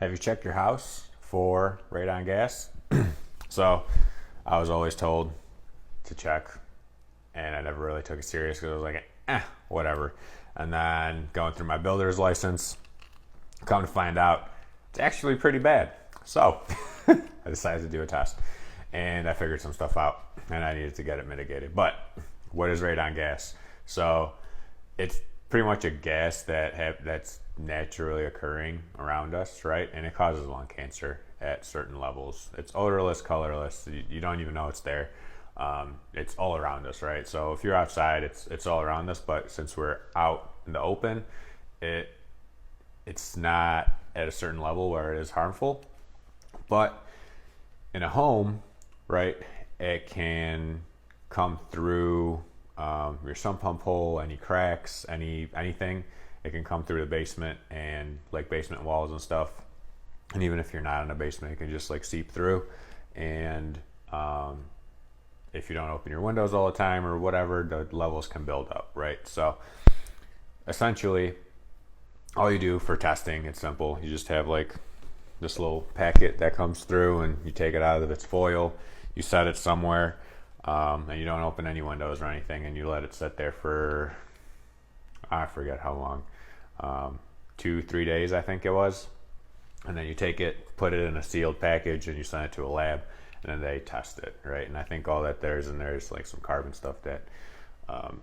Have you checked your house for radon gas? So I was always told to check, and I never really took it serious because I was like, whatever. And then going through my builder's license, come to find out it's actually pretty bad. So I decided to do a test, and I figured some stuff out, and I needed to get it mitigated. But what is radon gas? So it's pretty much a gas that's naturally occurring around us, right? And it causes lung cancer at certain levels. It's odorless, colorless. You don't even know it's there. It's all around us, right? So if you're outside, it's all around us. But since we're out in the open, it's not at a certain level where it is harmful. But in a home, right, it can come through your sump pump hole, any cracks, anything. It can come through the basement and like basement walls and stuff. And even if you're not in a basement, it can just like seep through. And if you don't open your windows all the time or whatever, the levels can build up, right? So essentially, all you do for testing, it's simple. You just have like this little packet that comes through, and you take it out of its foil, you set it somewhere, and you don't open any windows or anything, and you let it sit there for, I forget how long, 2-3 days I think it was. And then you take it, put it in a sealed package, and you send it to a lab, and then they test it, right? And I think all that there's in there is like some carbon stuff that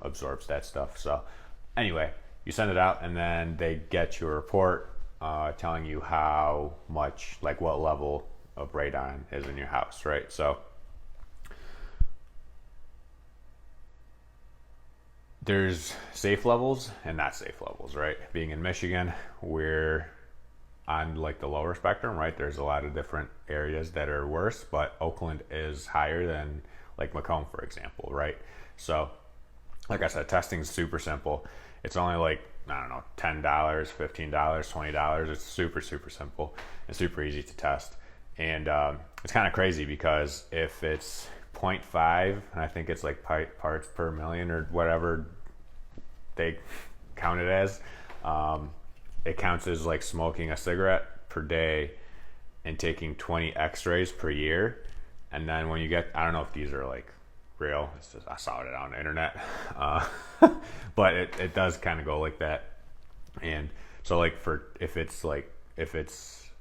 absorbs that stuff. So anyway, you send it out, and then they get your report telling you how much, like what level of radon is in your house, right? So there's safe levels and not safe levels, right? Being in Michigan, we're on like the lower spectrum, right? There's a lot of different areas that are worse, but Oakland is higher than like Macomb, for example, right? So like I said, testing is super simple. It's only like, I don't know, $10, $15, $20. It's super, super simple and super easy to test. And it's kind of crazy because if it's 0.5, and I think it's like parts per million or whatever they count it as, it counts as like smoking a cigarette per day and taking 20 x-rays per year. And then when you get, I don't know if these are like real, it's just, I saw it on the internet, but it does kind of go like that. And so like if it's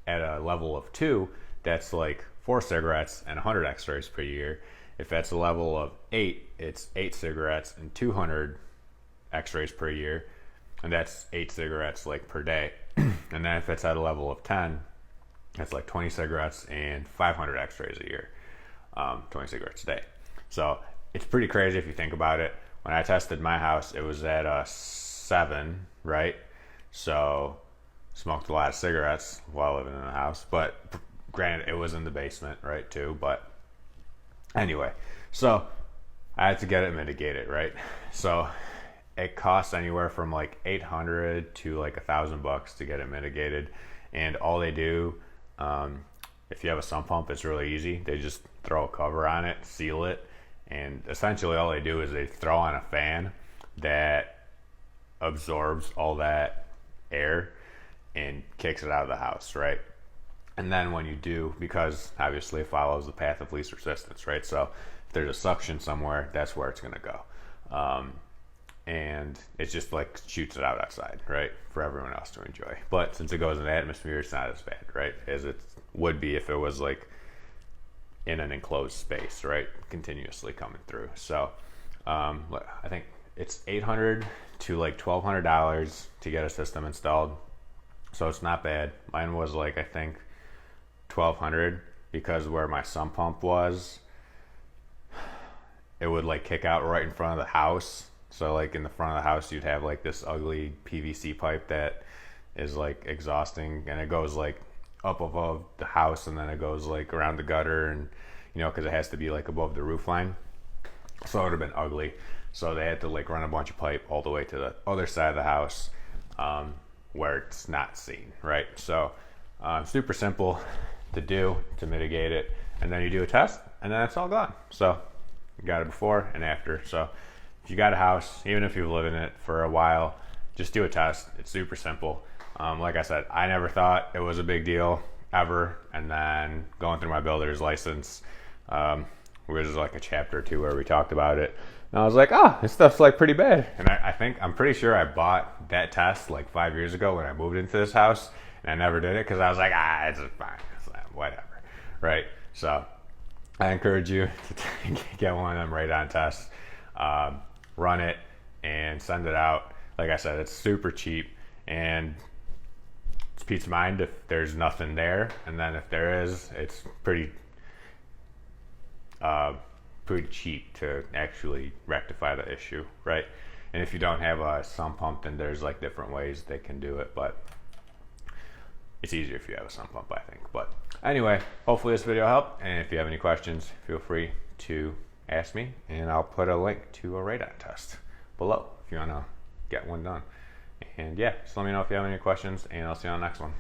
at a level of 2, that's like 4 cigarettes and 100 x-rays per year. If that's a level of 8, it's 8 cigarettes and 200 x-rays per year, and that's 8 cigarettes like per day. And then if it's at a level of 10, it's like 20 cigarettes and 500 x-rays a year, 20 cigarettes a day. So it's pretty crazy if you think about it. When I tested my house, it was at a 7, right? So smoked a lot of cigarettes while living in the house, but granted, it was in the basement, right, too. But anyway, so I had to get it mitigated, right? So it costs anywhere from like $800 to like $1,000 to get it mitigated. And all they do, if you have a sump pump, it's really easy. They just throw a cover on it, seal it, and essentially all they do is they throw on a fan that absorbs all that air and kicks it out of the house, right? And then when you do, because obviously it follows the path of least resistance, right? So if there's a suction somewhere, that's where it's gonna go. And it just like shoots it out outside, right, for everyone else to enjoy. But since it goes in the atmosphere, it's not as bad, right, as it would be if it was like in an enclosed space, right, continuously coming through. So I think it's $800 to like $1,200 to get a system installed. So it's not bad. Mine was like, I think $1,200, because where my sump pump was, it would like kick out right in front of the house. So like in the front of the house, you'd have like this ugly PVC pipe that is like exhausting, and it goes like up above the house, and then it goes like around the gutter, and you know, because it has to be like above the roof line. So it would have been ugly. So they had to like run a bunch of pipe all the way to the other side of the house, where it's not seen, right? So super simple to do to mitigate it, and then you do a test, and then it's all gone. So you got it before and after. So if you got a house, even if you've lived in it for a while, just do a test. It's super simple. Like I said, I never thought it was a big deal ever. And then going through my builder's license, which is like a chapter or two where we talked about it. And I was like, oh, this stuff's like pretty bad. And I'm pretty sure I bought that test like 5 years ago when I moved into this house, and I never did it because I was like, it's fine, it's whatever, right? So I encourage you to get one of them radon tests, run it, and send it out. Like I said, it's super cheap, and it's peace of mind if there's nothing there, and then if there is, it's pretty cheap to actually rectify the issue, right? And if you don't have a sump pump, then there's like different ways they can do it, but it's easier if you have a sump pump, I think. But anyway, hopefully this video helped, and if you have any questions, feel free to ask me, and I'll put a link to a radon test below if you want to get one done. And yeah, just let me know if you have any questions, and I'll see you on the next one.